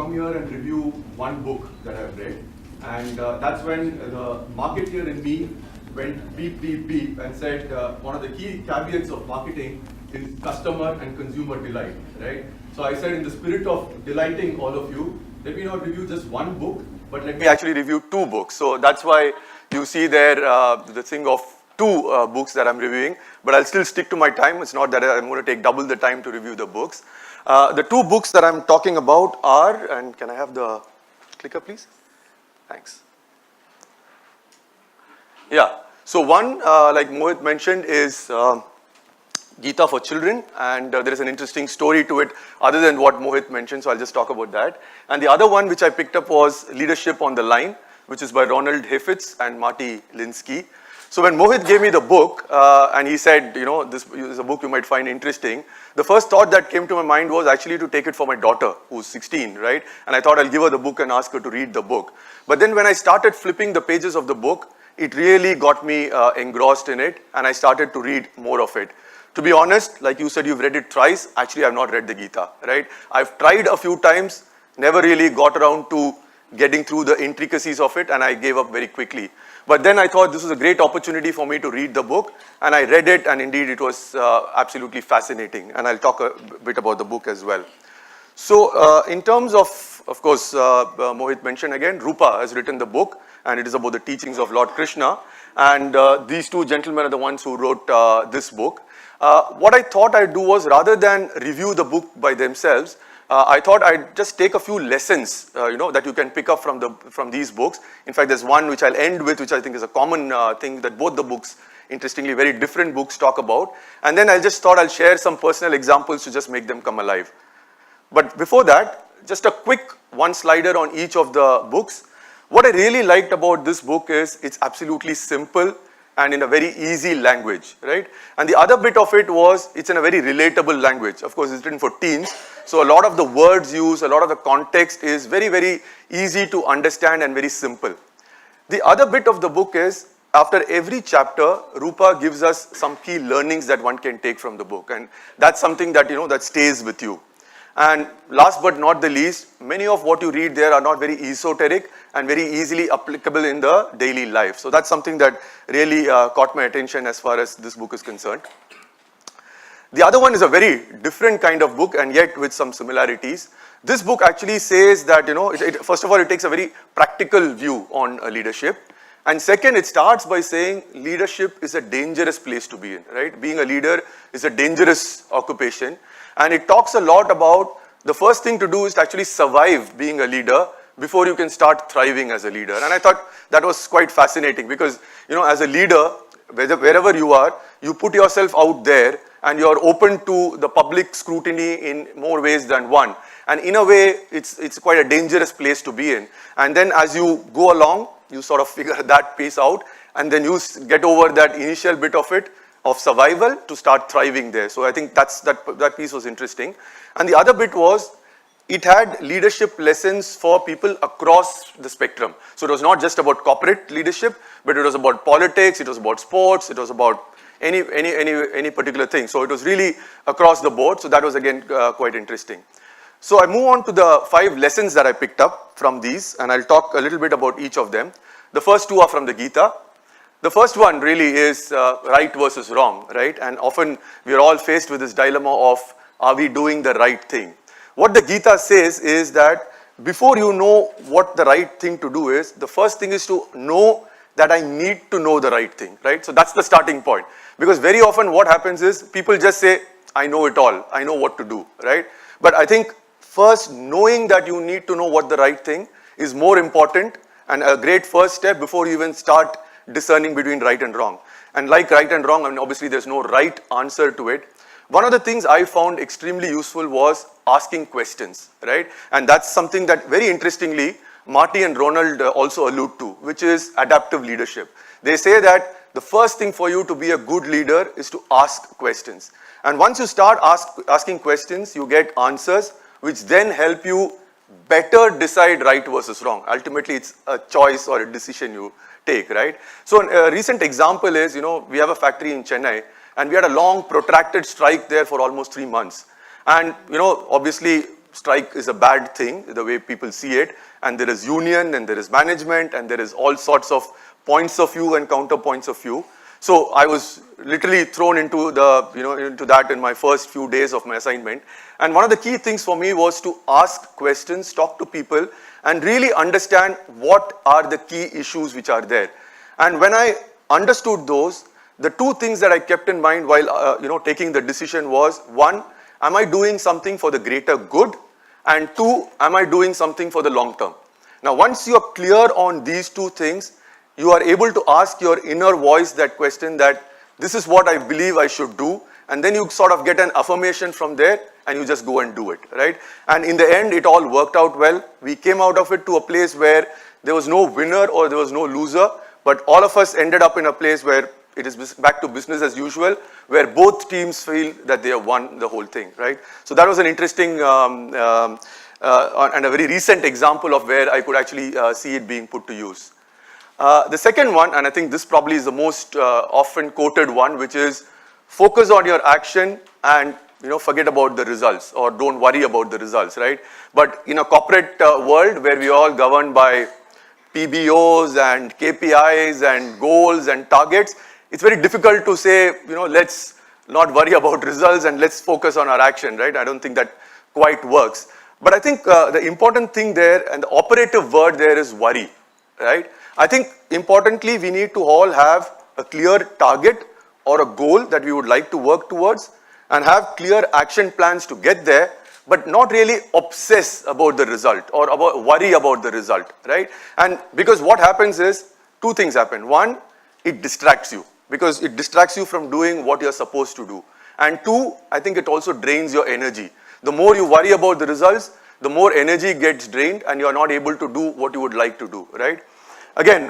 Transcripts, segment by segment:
come here and review one book that I've read. And that's when the marketeer in me went beep, beep, beep and said one of the key caveats of marketing is customer and consumer delight, right? So I said, in the spirit of delighting all of you, let me not review just one book, but let me actually review 2 books. So that's why you see there the thing of 2 books that I'm reviewing, but I'll still stick to my time. It's not that I'm going to take double the time to review the books. The 2 books that I'm talking about are, and can I have the clicker please? Thanks. Yeah, so one, like Mohit mentioned, is Gita for Children, and there is an interesting story to it other than what Mohit mentioned, so I'll just talk about that. And the other one which I picked up was Leadership on the Line, which is by Ronald Hiefetz and Hiefetz-Linsky. So when Mohit gave me the book, and he said, you know, this is a book you might find interesting, the first thought that came to my mind was actually to take it for my daughter, who's 16, right? And I thought I'll give her the book and ask her to read the book. But then when I started flipping the pages of the book, it really got me engrossed in it, and I started to read more of it. To be honest, like you said, you've read it thrice. Actually, I've not read the Gita, right? I've tried a few times, never really got around to getting through the intricacies of it, and I gave up very quickly. But then I thought this was a great opportunity for me to read the book, and I read it, and indeed it was absolutely fascinating. And I'll talk a bit about the book as well. So in terms of course, Mohit mentioned again, Roopa has written the book, and it is about the teachings of Lord Krishna. And these 2 gentlemen are the ones who wrote this book. What I thought I'd do was, rather than review the book by themselves, I thought I'd just take a few lessons, you know, that you can pick up from these books. In fact, there's one which I'll end with, which I think is a common thing that both the books, interestingly, very different books talk about. And then I just thought I'll share some personal examples to just make them come alive. But before that, just a quick one-slider on each of the books. What I really liked about this book is it's absolutely simple and in a very easy language, right? And the other bit of it was, it's in a very relatable language. Of course, it's written for teens, so a lot of the words used, a lot of the context is very, very easy to understand and very simple. The other bit of the book is, after every chapter, Roopa gives us some key learnings that one can take from the book, and that's something that, you know, that stays with you. And last but not the least, many of what you read there are not very esoteric and very easily applicable in the daily life. So that's something that really caught my attention as far as this book is concerned. The other one is a very different kind of book, and yet with some similarities. This book actually says that, you know, first of all, it takes a very practical view on leadership. And second, it starts by saying leadership is a dangerous place to be in, right? Being a leader is a dangerous occupation. And it talks a lot about the first thing to do is to actually survive being a leader before you can start thriving as a leader. And I thought that was quite fascinating because, you know, as a leader, wherever you are, you put yourself out there and you're open to the public scrutiny in more ways than one. And in a way, it's quite a dangerous place to be in. And then as you go along, you sort of figure that piece out, and then you get over that initial bit of it, of survival, to start thriving there. So I think that piece was interesting. And the other bit was, it had leadership lessons for people across the spectrum. So it was not just about corporate leadership, but it was about politics, it was about sports, it was about any particular thing. So it was really across the board. So that was again quite interesting. So I move on to the 5 lessons that I picked up from these, and I'll talk a little bit about each of them. The first 2 are from the Gita. The first one really is right versus wrong, right? And often we are all faced with this dilemma of, are we doing the right thing? What the Gita says is that before you know what the right thing to do is, the first thing is to know that I need to know the right thing, right? So that's the starting point. Because very often what happens is people just say, I know it all, I know what to do, right? But I think first knowing that you need to know what the right thing is more important, and a great first step before you even start discerning between right and wrong. And like right and wrong, I mean, obviously there's no right answer to it. One of the things I found extremely useful was asking questions, right? And that's something that very interestingly, Marty and Ronald also allude to, which is adaptive leadership. They say that the first thing for you to be a good leader is to ask questions. And once you start asking questions, you get answers which then help you better decide right versus wrong. Ultimately, it's a choice or a decision you take, right? So a recent example is, you know, we have a factory in Chennai, and we had a long protracted strike there for almost 3 months. And, you know, obviously strike is a bad thing, the way people see it, and there is union, and there is management, and there is all sorts of points of view and counterpoints of view. So I was literally thrown into into that in my first few days of my assignment. And one of the key things for me was to ask questions, talk to people, and really understand what are the key issues which are there. And when I understood those, the two things that I kept in mind while taking the decision was, one, am I doing something for the greater good? And two, am I doing something for the long term? Now, once you are clear on these two things, you are able to ask your inner voice that question that this is what I believe I should do, and then you sort of get an affirmation from there and you just go and do it, right? And in the end, it all worked out well. We came out of it to a place where there was no winner or there was no loser, but all of us ended up in a place where it is back to business as usual, where both teams feel that they have won the whole thing, right? So that was an interesting and a very recent example of where I could actually see it being put to use. The second one, and I think this probably is the most often quoted one, which is focus on your action and forget about the results, or don't worry about the results, right? But in a corporate world where we are all governed by PBOs and KPIs and goals and targets, it's very difficult to say, let's not worry about results and let's focus on our action, right? I don't think that quite works. But I think the important thing there and the operative word there is worry, right? I think importantly, we need to all have a clear target or a goal that we would like to work towards and have clear action plans to get there, but not really obsess about the result or worry about the result, right? And because what happens is, two things happen. One, it distracts you, because it distracts you from doing what you're supposed to do. And two, I think it also drains your energy. The more you worry about the results, the more energy gets drained and you're not able to do what you would like to do, right? Again,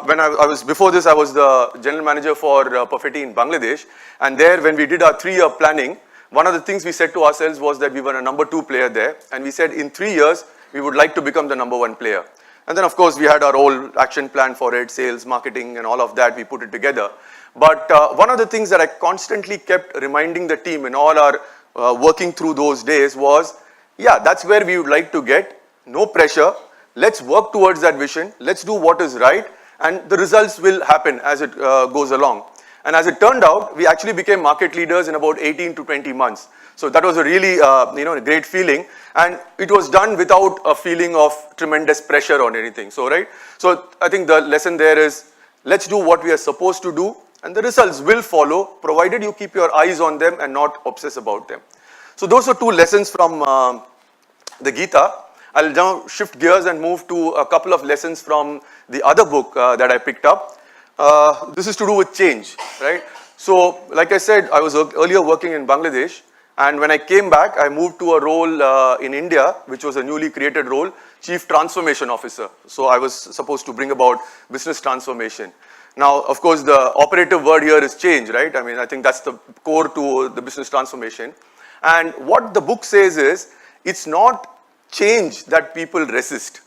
when I was before this, I was the general manager for Perfetti in Bangladesh. And there, when we did our 3-year planning, one of the things we said to ourselves was that we were a number 2 player there. And we said in 3 years, we would like to become the number 1 player. And then, of course, we had our whole action plan for it, sales, marketing, and all of that. We put it together. But one of the things that I constantly kept reminding the team in all our working through those days was, yeah, that's where we would like to get. No pressure. Let's work towards that vision. Let's do what is right. And the results will happen as it goes along. And as it turned out, we actually became market leaders in about 18 to 20 months. So that was a really a great feeling. And it was done without a feeling of tremendous pressure on anything. So, right? So I think the lesson there is, let's do what we are supposed to do. And the results will follow, provided you keep your eyes on them and not obsess about them. So those are 2 lessons from the Gita. I'll now shift gears and move to a couple of lessons from the other book that I picked up. This is to do with change, right? So, like I said, I was earlier working in Bangladesh, and when I came back, I moved to a role in India, which was a newly created role, Chief Transformation Officer. So I was supposed to bring about business transformation. Now, of course, the operative word here is change, right? I mean, I think that's the core to the business transformation. And what the book says is, it's not change that people resist.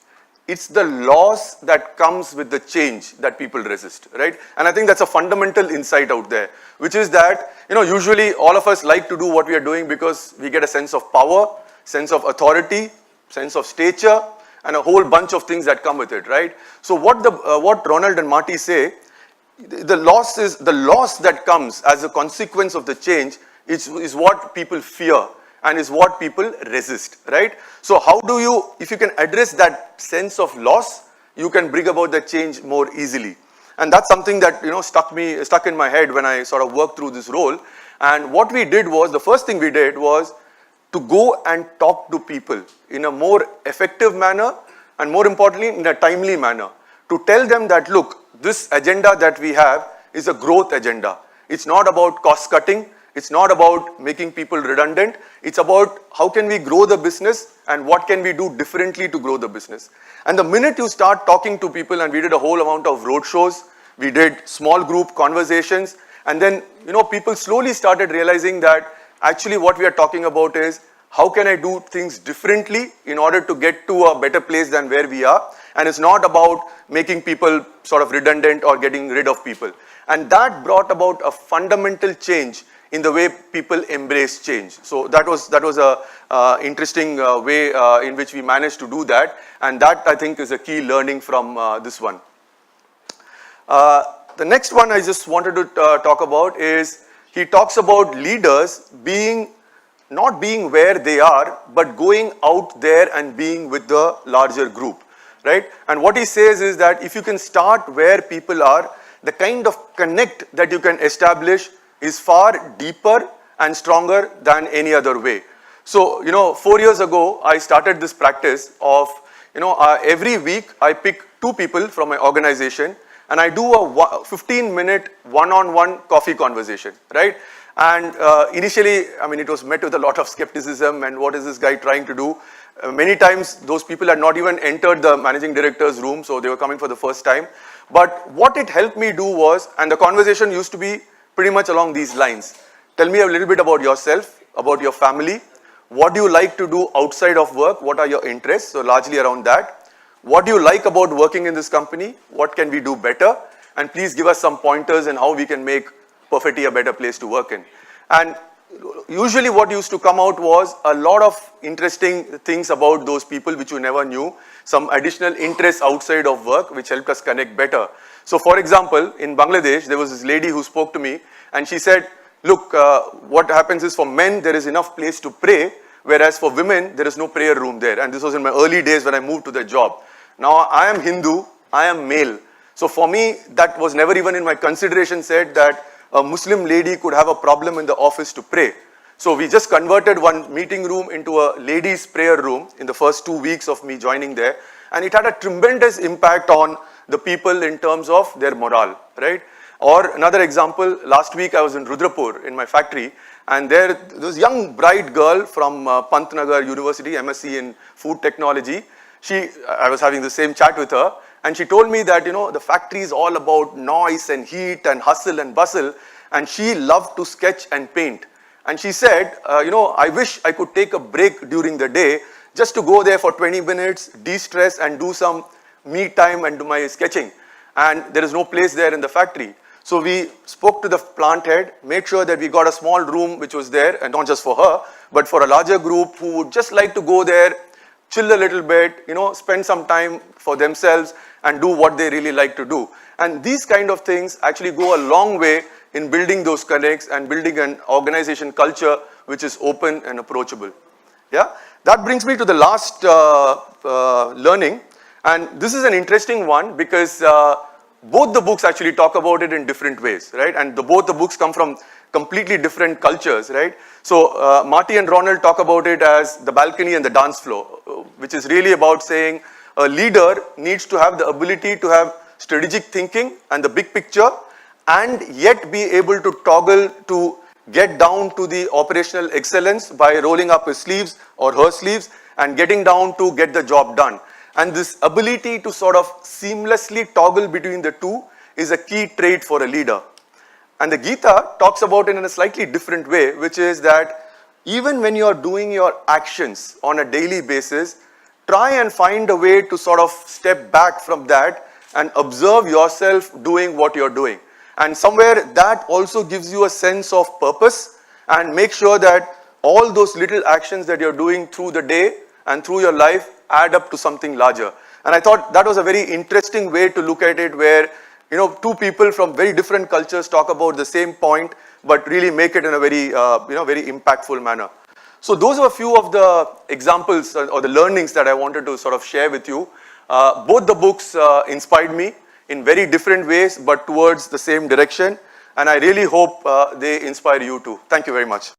It's the loss that comes with the change that people resist, right? And I think that's a fundamental insight out there, which is that, usually all of us like to do what we are doing because we get a sense of power, sense of authority, sense of stature, and a whole bunch of things that come with it, right? So what Ronald and Marty say, the loss that comes as a consequence of the change is what people fear and is what people resist, right? So how do you, if you can address that sense of loss, you can bring about the change more easily. And that's something that, stuck in my head when I sort of worked through this role. And what we did was, the first thing we did was to go and talk to people in a more effective manner and more importantly, in a timely manner, to tell them that, look, this agenda that we have is a growth agenda. It's not about cost cutting. It's not about making people redundant. It's about how can we grow the business and what can we do differently to grow the business. And the minute you start talking to people, and we did a whole amount of road shows, we did small group conversations, and then, people slowly started realizing that actually what we are talking about is how can I do things differently in order to get to a better place than where we are. And it's not about making people sort of redundant or getting rid of people. And that brought about a fundamental change in the way people embrace change. So that was a interesting way in which we managed to do that, and that I think is a key learning from this one. The next one I just wanted to talk about is, he talks about leaders not being where they are, but going out there and being with the larger group, right? And what he says is that if you can start where people are, the kind of connect that you can establish is far deeper and stronger than any other way. So, 4 years ago, I started this practice of, every week I pick 2 people from my organization and I do a 15-minute one-on-one coffee conversation, right? And initially, it was met with a lot of skepticism and what is this guy trying to do? Many times, those people had not even entered the managing director's room, so they were coming for the first time. But what it helped me do was, and the conversation used to be pretty much along these lines. Tell me a little bit about yourself, about your family. What do you like to do outside of work? What are your interests? So largely around that. What do you like about working in this company? What can we do better? And please give us some pointers on how we can make Perfetti a better place to work in. And usually what used to come out was a lot of interesting things about those people which you never knew, some additional interests outside of work which helped us connect better. So for example, in Bangladesh, there was this lady who spoke to me and she said, look, what happens is for men, there is enough place to pray, whereas for women, there is no prayer room there. And this was in my early days when I moved to the job. Now, I am Hindu, I am male. So for me, that was never even in my consideration said that a Muslim lady could have a problem in the office to pray. So we just converted one meeting room into a ladies' prayer room in the first 2 weeks of me joining there. And it had a tremendous impact on the people in terms of their morale, right? Or another example, last week I was in Rudrapur in my factory, and there was a young bright girl from Pantnagar University, MSc in food technology. I was having the same chat with her, and she told me that, the factory is all about noise and heat and hustle and bustle, and she loved to sketch and paint. And she said, I wish I could take a break during the day just to go there for 20 minutes, de-stress and do some me time and do my sketching. And there is no place there in the factory. So we spoke to the plant head, made sure that we got a small room which was there, and not just for her, but for a larger group who would just like to go there, chill a little bit, spend some time for themselves and do what they really like to do. And these kind of things actually go a long way in building those connects and building an organization culture which is open and approachable. Yeah, that brings me to the last learning, and this is an interesting one because both the books actually talk about it in different ways, right? And both the books come from completely different cultures, right? So Marty and Ronald talk about it as the balcony and the dance floor, which is really about saying a leader needs to have the ability to have strategic thinking and the big picture, and yet be able to toggle to get down to the operational excellence by rolling up his sleeves or her sleeves and getting down to get the job done. And this ability to sort of seamlessly toggle between the two is a key trait for a leader. And the Gita talks about it in a slightly different way, which is that even when you're doing your actions on a daily basis, try and find a way to sort of step back from that and observe yourself doing what you're doing. And somewhere that also gives you a sense of purpose, and make sure that all those little actions that you're doing through the day and through your life add up to something larger. And I thought that was a very interesting way to look at it, where two people from very different cultures talk about the same point, but really make it in a very very impactful manner. So those are a few of the examples or the learnings that I wanted to sort of share with you. Both the books inspired me in very different ways, but towards the same direction. And I really hope they inspire you too. Thank you very much.